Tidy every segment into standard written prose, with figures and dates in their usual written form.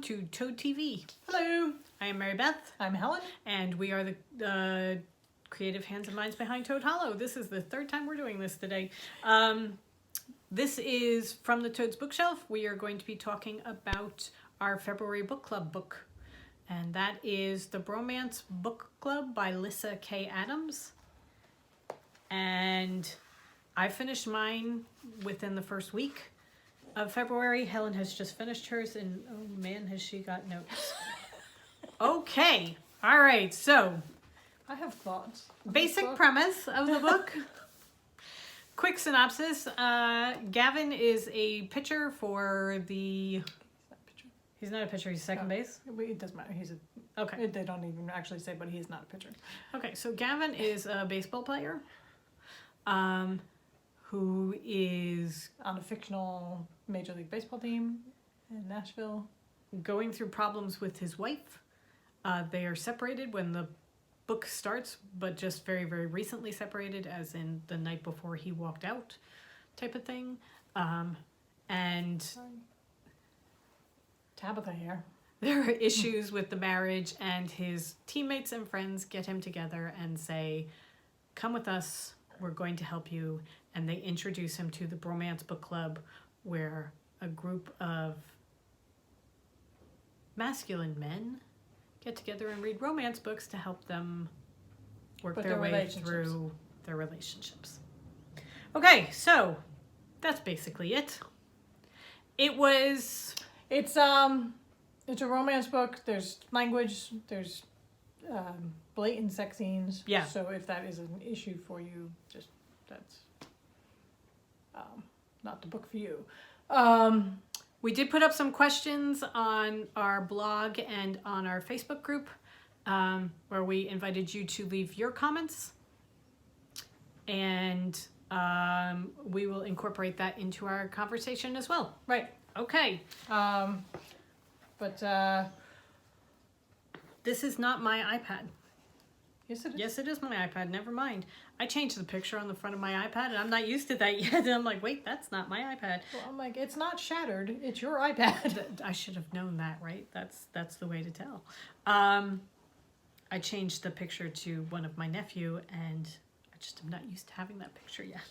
to Toad TV. Hello, I am Mary Beth, I'm Helen. and we are the creative hands and minds behind Toad Hollow. This is the third time we're doing this today. This is from the Toad's Bookshelf. We are going to be talking about our February book club book, and that is the Bromance Book Club by Lyssa K. Adams. And I finished mine within the first week of February. Helen has just finished hers, and oh man, has she got notes. Okay, all right, so I have thoughts. basic premise of the book. Quick synopsis. Gavin is a pitcher for the... He's not a pitcher, he's second base? It doesn't matter. He's a... Okay. They don't even actually say, but he is not a pitcher. Okay, so Gavin is a baseball player who is On a fictional Major League Baseball team in Nashville. going through problems with his wife. They are separated when the book starts, but just very, very recently separated, as in the night before he walked out type of thing. And Tabitha here. there are issues with the marriage, and his teammates and friends get him together and say, come with us, we're going to help you. And they introduce him to the Bromance Book Club, where a group of masculine men get together and read romance books to help them work their way through their relationships. Okay, so that's basically it. It's a romance book. There's language. There's blatant sex scenes. Yeah. So if that is an issue for you, just that's not the book for you. We did put up some questions on our blog and on our Facebook group, where we invited you to leave your comments, and we will incorporate that into our conversation as well. Right. Okay. But This is not my iPad. yes, it is. Yes, it is my iPad. Never mind. I changed the picture on the front of my iPad, and I'm not used to that yet. And I'm like, wait, that's not my iPad. Well, I'm like, it's not shattered. It's your iPad. I should have known that, right? That's the way to tell. I changed the picture to one of my nephew, and I just am not used to having that picture yet.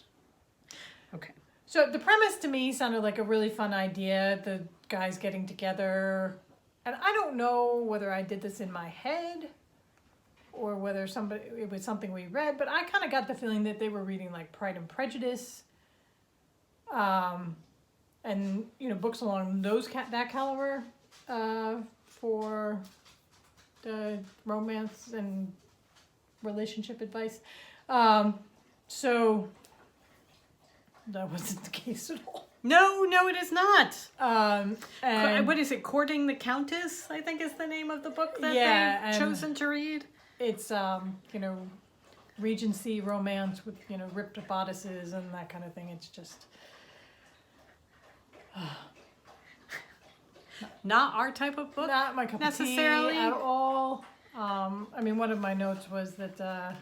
Okay. So the premise to me sounded like a really fun idea. The guys getting together, and I don't know whether I did this in my head or whether it was something we read, but I kind of got the feeling that they were reading like Pride and Prejudice, and books along that caliber for the romance and relationship advice. So that wasn't the case at all. No, it is not. And What is it? Courting the Countess, I think is the name of the book that they've chosen to read. it's Regency romance with ripped bodices and that kind of thing. It's just Not our type of book. not my cup necessarily. of tea at all. One of my notes was that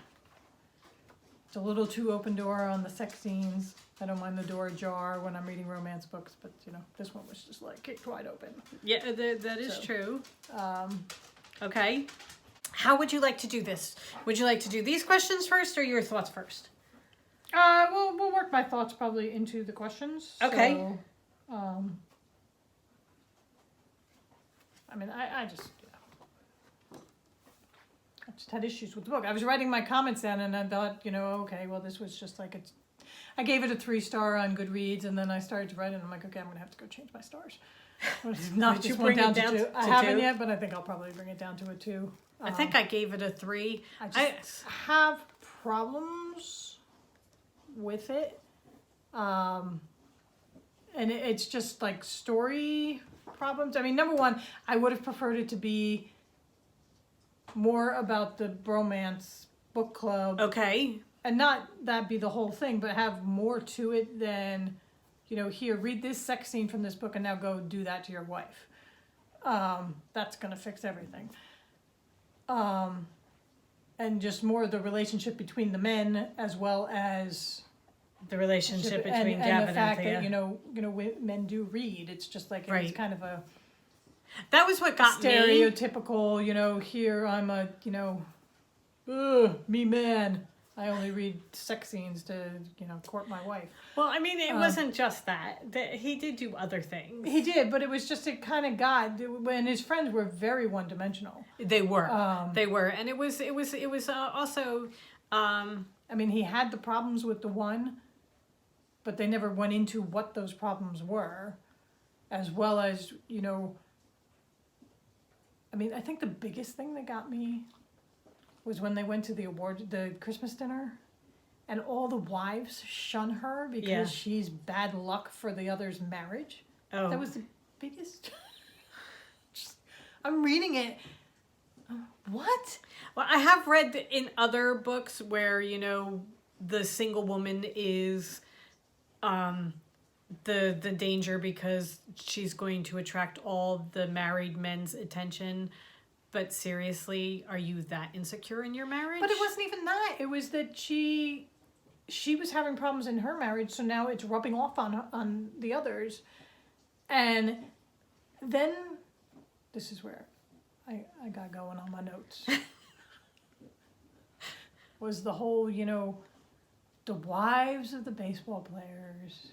it's a little too open door on the sex scenes. I don't mind the door ajar when I'm reading romance books, but this one was just like kicked wide open. Yeah, that is true. Um, Okay. How would you like to do this? Would you like to do these questions first or your thoughts first? we'll work my thoughts probably into the questions. Okay. So, I just had issues with the book. I was writing my comments down and I thought, okay, well, this was just like I gave it a 3-star on Goodreads, and then I started to write it, and I'm like, okay, I'm going to have to go change my stars. Not Did you just bring one it down to 2. to I haven't 2? yet, but I think I'll probably bring it down to a 2. I think I gave it a 3. I just have problems with it. And it's just like story problems. Number one, I would have preferred it to be more about the Bromance Book Club. Okay. And not that be the whole thing, but have more to it than, here, read this sex scene from this book and now go do that to your wife. That's going to fix everything. And just more of the relationship between the men, as well as The relationship between and Gavin the fact and Thea. that men do read. It's just like it was Right. kind of a That was what got me. stereotypical, here I'm a, me man. I only read sex scenes to, court my wife. Well, I mean, it wasn't just that. He did do other things. He did, but it was just, it kind of got, and his friends were very one-dimensional. They were. And it was also, I mean, he had the problems with the one, but they never went into what those problems were, as well as, I mean, I think the biggest thing that got me was when they went to the Christmas dinner, and all the wives shun her because she's bad luck for the other's marriage. Oh. That was the biggest. I'm reading it. What? Well, I have read in other books where, the single woman is the danger because she's going to attract all the married men's attention. But seriously, are you that insecure in your marriage? But it wasn't even that. It was that she was having problems in her marriage, so now it's rubbing off on the others. And then, this is where I got going on my notes. Was the whole, the wives of the baseball players.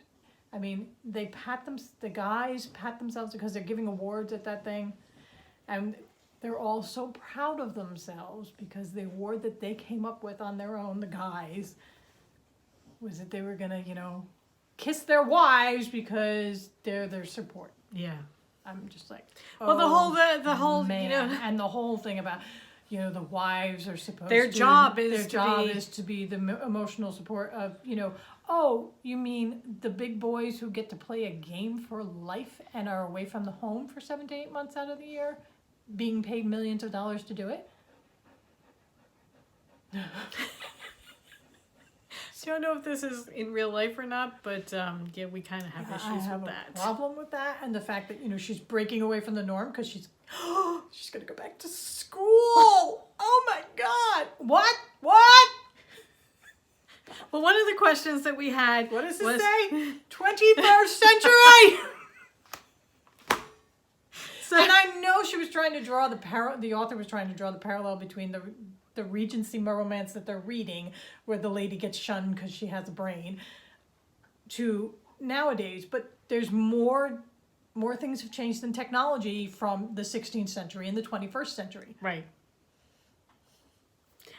I mean, the guys pat themselves because they're giving awards at that thing. And they're all so proud of themselves because the award that they came up with on their own, the guys, was that they were going to, kiss their wives because they're their support. Yeah. I'm just like, well, the whole, man. And the whole thing about, the wives are supposed their job is to be the emotional support of, oh, you mean the big boys who get to play a game for life and are away from the home for 7 to 8 months out of the year, being paid millions of dollars to do it? So I don't know if this is in real life or not, but we kind of have issues with that. I have a problem with that, and the fact that she's breaking away from the norm because she's gonna go back to school. Oh my God! What? Well, one of the questions that we had. What does it say? 21st century. So, and I know she was trying to draw the author was trying to draw the parallel between the Regency romance that they're reading, where the lady gets shunned because she has a brain, to nowadays. But there's more things have changed in technology from the 16th century and the 21st century. Right.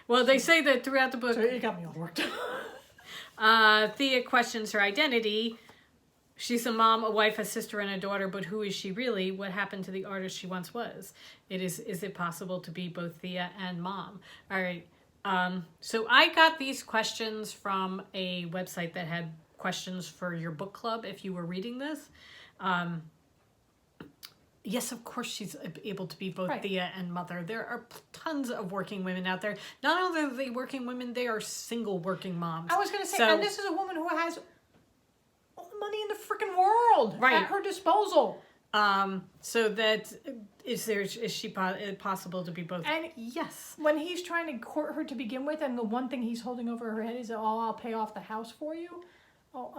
Well, they say that throughout the book. So it got me all worked up. Thea questions her identity. She's a mom, a wife, a sister, and a daughter, but who is she really? What happened to the artist she once was? Is it possible to be both Thea and mom? All right. So I got these questions from a website that had questions for your book club if you were reading this. Yes, of course she's able to be both Thea and mother. There are tons of working women out there. Not only are they working women, they are single working moms. I was going to say, and this is a woman who has all the money in the freaking world at her disposal. So that is she possible to be both? And yes, when he's trying to court her to begin with, and the one thing he's holding over her head is, "Oh, I'll pay off the house for you." Oh,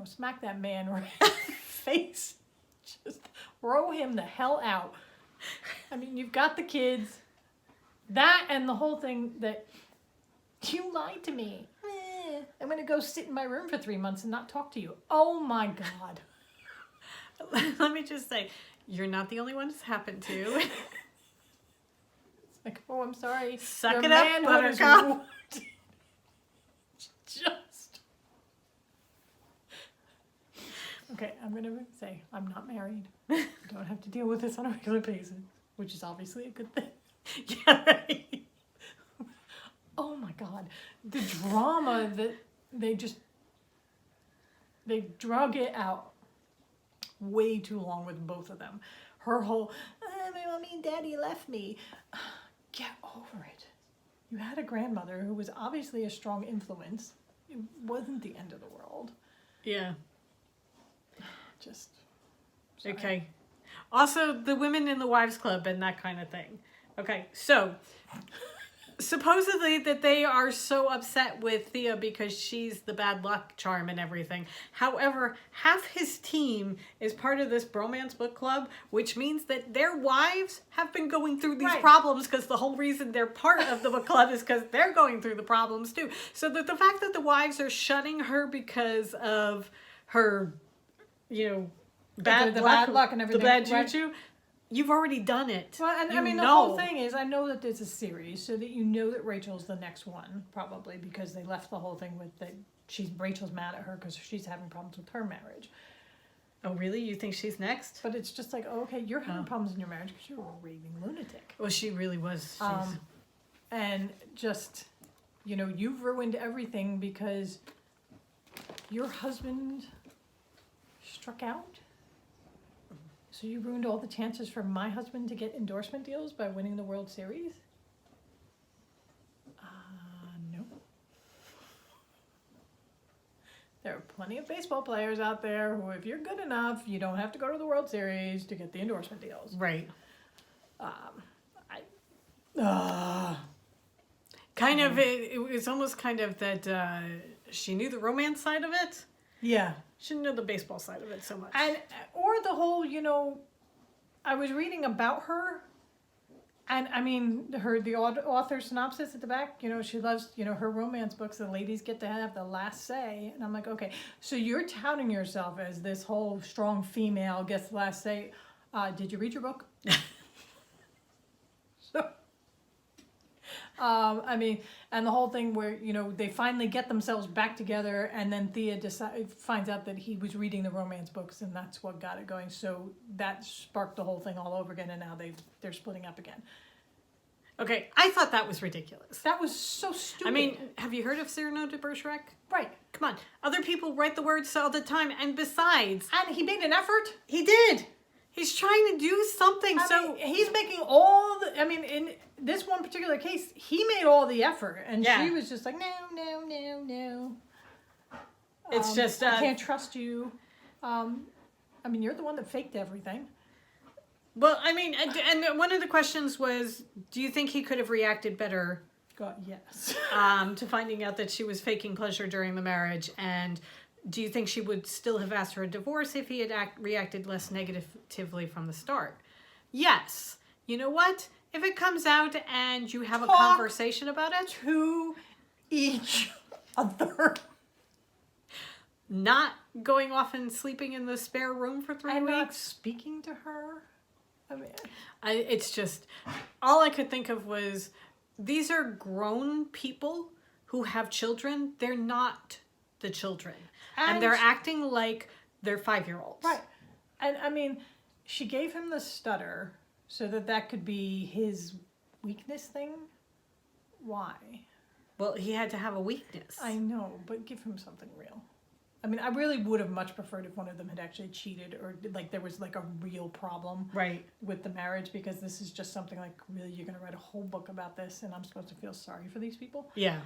smack that man right in the face. Just throw him the hell out. I mean, you've got the kids. That and the whole thing that you lied to me. I'm going to go sit in my room for 3 months and not talk to you. Oh my God. Let me just say, you're not the only one it's happened to. It's like, oh, I'm sorry. Suck it up, Buttercup. Just. Okay, I'm going to say I'm not married. I don't have to deal with this on a regular basis, which is obviously a good thing. Yeah, right. Oh my God. The drama that they drug it out way too long with both of them. Her whole, my mommy and daddy left me. Get over it. You had a grandmother who was obviously a strong influence. It wasn't the end of the world. Yeah. Just. Sorry. Okay. Also, the women in the wives club and that kind of thing. Okay, so supposedly that they are so upset with Thea because she's the bad luck charm and everything. However, half his team is part of this Bromance book club, which means that their wives have been going through these Right. problems because the whole reason they're part of the book club is because they're going through the problems too. So that the fact that the wives are shunning her because of her, you know, bad luck and everything, the bad right. juju, you've already done it. Well, and You I mean, the know. whole thing is, I know that there's a series, so that you know that Rachel's the next one, probably, because they left the whole thing with that Rachel's mad at her because she's having problems with her marriage. Oh, really? You think she's next? But it's just like, oh, okay, you're having Oh. problems in your marriage because you're a raving lunatic. Well, she really was. She's- And just, you know, you've ruined everything because your husband struck out. So you ruined all the chances for my husband to get endorsement deals by winning the World Series? No. There are plenty of baseball players out there who, if you're good enough, you don't have to go to the World Series to get the endorsement deals. right. I Kind of, it was almost kind of that she knew the romance side of it. Yeah. She didn't know the baseball side of it so much. And or the whole, you know, I was reading about her, and I mean the author synopsis at the back. You know, she loves, you know, her romance books. The ladies get to have the last say, and I'm like, okay, so you're touting yourself as this whole strong female gets the last say. Did you read your book? So. I mean, and the whole thing where, you know, they finally get themselves back together, and then Thea finds out that he was reading the romance books, and that's what got it going. So that sparked the whole thing all over again, and now they're splitting up again. Okay, I thought that was ridiculous. That was so stupid. I mean, have you heard of Cyrano de Bergerac? right. Come on. Other people write the words all the time, and besides, And he made an effort. he did. He's trying to do something, I so... mean, he's making all the, I mean, in this one particular case, he made all the effort, and Yeah. she was just like, no. It's just... I can't trust you. I mean, you're the one that faked everything. Well, I mean, and one of the questions was, do you think he could have reacted better God, yes. to finding out that she was faking pleasure during the marriage? And do you think she would still have asked for a divorce if he had reacted less negatively from the start? Yes. You know what? If it comes out and you have a Talk conversation about it, to each other. not going off and sleeping in the spare room for 3 And not weeks. speaking to her. I mean, It's just, all I could think of was, these are grown people who have children. They're not the children. And they're acting like they're 5-year-olds. right. And I mean, she gave him the stutter so that could be his weakness thing. Why? Well, he had to have a weakness. I know, but give him something real. I mean, I really would have much preferred if one of them had actually cheated, or like there was like a real problem Right. with the marriage, because this is just something like, really, you're going to write a whole book about this, and I'm supposed to feel sorry for these people. Yeah.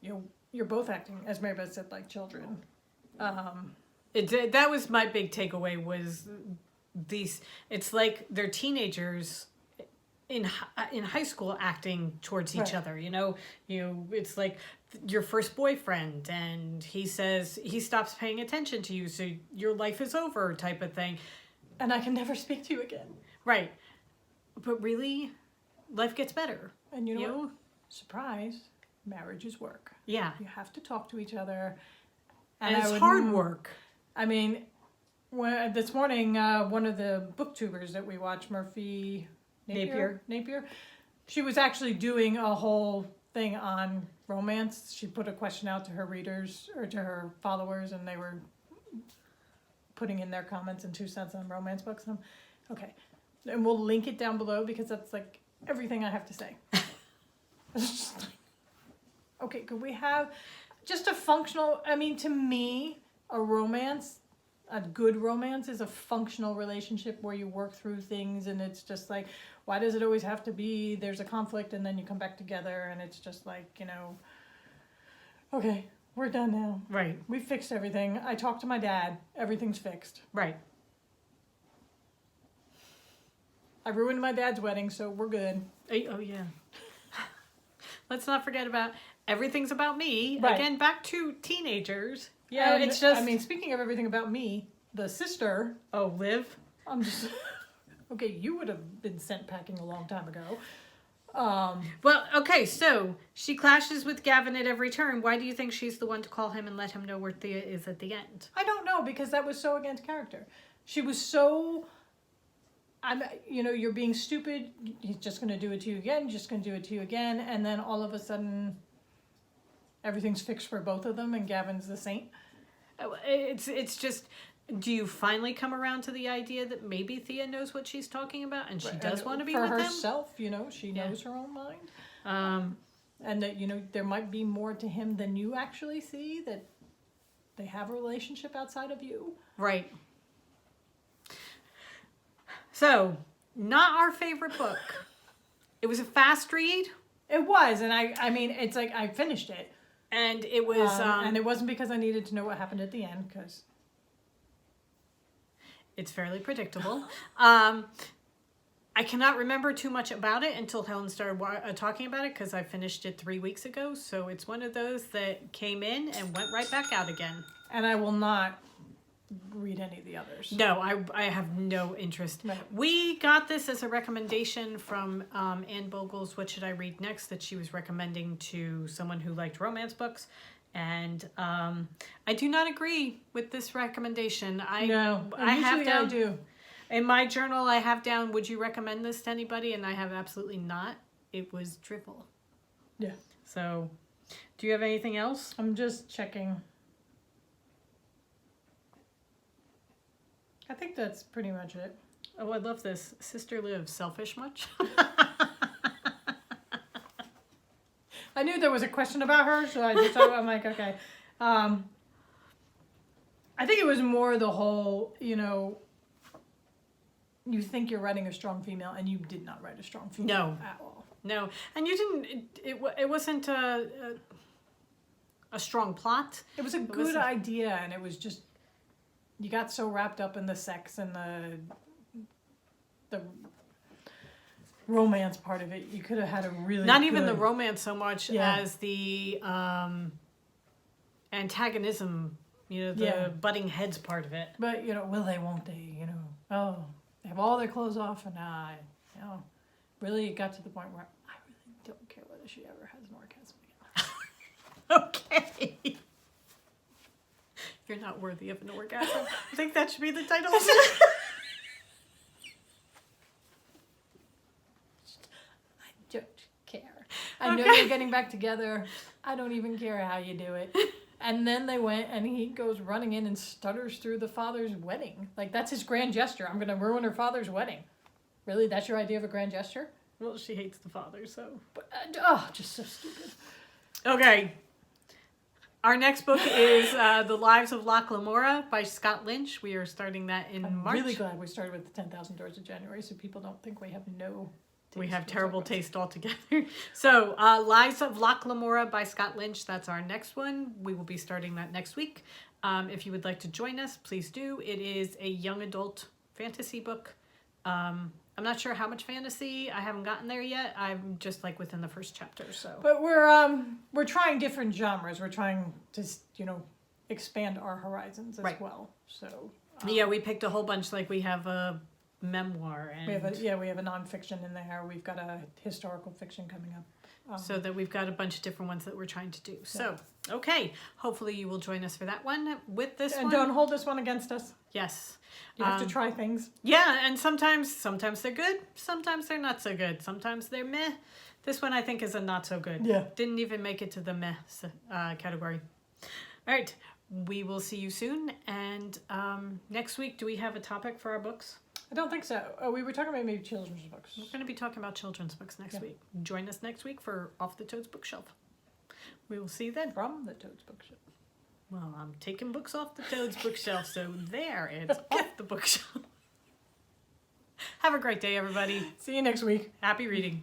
You know, you're both acting, as Mary Beth said, like children. That was my big takeaway, was these, it's like they're teenagers in high school acting towards each Right. other, you know, it's like your first boyfriend, and he says he stops paying attention to you, so your life is over type of thing. And I can never speak to you again. Right. But really, life gets better. And you know what? Surprise, marriage is work. Yeah. You have to talk to each other. And it's hard work. I mean, this morning, one of the booktubers that we watch, Murphy Napier, she was actually doing a whole thing on romance. She put a question out to her readers, or to her followers, and they were putting in their comments and 2 cents on romance books. And okay, and we'll link it down below, because that's like everything I have to say. It's just like, okay, could we have just a functional, I mean, to me, a romance, a good romance is a functional relationship where you work through things, and it's just like, why does it always have to be there's a conflict and then you come back together, and it's just like, you know, okay, we're done now. Right. We fixed everything. I talked to my dad. Everything's fixed. Right. I ruined my dad's wedding, so we're good. Oh, yeah. Let's not forget about Everything's About Me. Right. Again, back to teenagers. Yeah, And, it's just. I mean, speaking of everything about me, the sister. Oh, Liv? I'm just. Okay, you would have been sent packing a long time ago. Well, okay, so she clashes with Gavin at every turn. Why do you think she's the one to call him and let him know where Thea is at the end? I don't know, because that was so against character. She was so. You're being stupid. He's just going to do it to you again. Just going to do it to you again, and then all of a sudden, everything's fixed for both of them, and Gavin's the saint. It's just. Do you finally come around to the idea that maybe Thea knows what she's talking about and she does want to be with for him? herself? She knows her own mind. And that, there might be more to him than you actually see, that they have a relationship outside of you. Right. So, not our favorite book. It was a fast read. It was, and I mean, it's like I finished it. And it was... and it wasn't because I needed to know what happened at the end, because... It's fairly predictable. I cannot remember too much about it until Helen started talking about it, because I finished it 3 weeks ago. So it's one of those that came in and went right back out again. And I will not read any of the others. No, I have no interest. Right. We got this as a recommendation from Anne Bogle's What Should I Read Next, that she was recommending to someone who liked romance books. And I do not agree with this recommendation. I have down, I do. In my journal, I have down, would you recommend this to anybody? And I have absolutely not. It was drivel. Yeah. So, do you have anything else? I'm just checking. I think that's pretty much it. Oh, I love this. Sister Liv, selfish much? I knew there was a question about her, so I'm like, okay. I think it was more the whole, you think you're writing a strong female, and you did not write a strong female at all. No, and you didn't. It wasn't a strong plot. It was a good idea, and it was just you got so wrapped up in the sex and the romance part of it. You could have had a really not even the romance so much Yeah. as the antagonism. The butting heads part of it. But will they? Won't they? Oh, they have all their clothes off, and really it got to the point where I really don't care whether she ever has an orgasm again. Okay. You're not worthy of an orgasm. I think that should be the title. I don't care. I know you're getting back together. I don't even care how you do it. And then they went, and he goes running in and stutters through the father's wedding. Like, that's his grand gesture. I'm going to ruin her father's wedding. Really? That's your idea of a grand gesture? Well, she hates the father, so. But, just so stupid. Okay. Our next book is The Lives of Locke Lamora by Scott Lynch. We are starting that in I'm March. really glad we started with the 10,000 Doors of January, so people don't think we have no taste. We have terrible taste altogether. So, Lives of Locke Lamora by Scott Lynch. That's our next one. We will be starting that next week. If you would like to join us, please do. It is a young adult fantasy book. I'm not sure how much fantasy. I haven't gotten there yet. I'm just within the first chapter. So, but we're trying different genres. We're trying to expand our horizons as well. So yeah, we picked a whole bunch. We have a memoir, and we have a nonfiction in there. We've got a historical fiction coming up. So that we've got a bunch of different ones that we're trying to do. So, okay. Hopefully you will join us for that one. With this one. And don't hold this one against us. Yes. You have to try things. Yeah, and sometimes they're good. Sometimes they're not so good. Sometimes they're meh. This one I think is a not so good. Yeah. Didn't even make it to the meh category. All right. We will see you soon. And next week, do we have a topic for our books? I don't think so. We were talking about maybe children's books. We're going to be talking about children's books next week. Join us next week for Off the Toad's Bookshelf. We will see you then. From the Toad's Bookshelf. Well, I'm taking books off the Toad's Bookshelf, so there, it's off the bookshelf. Have a great day, everybody. See you next week. Happy reading.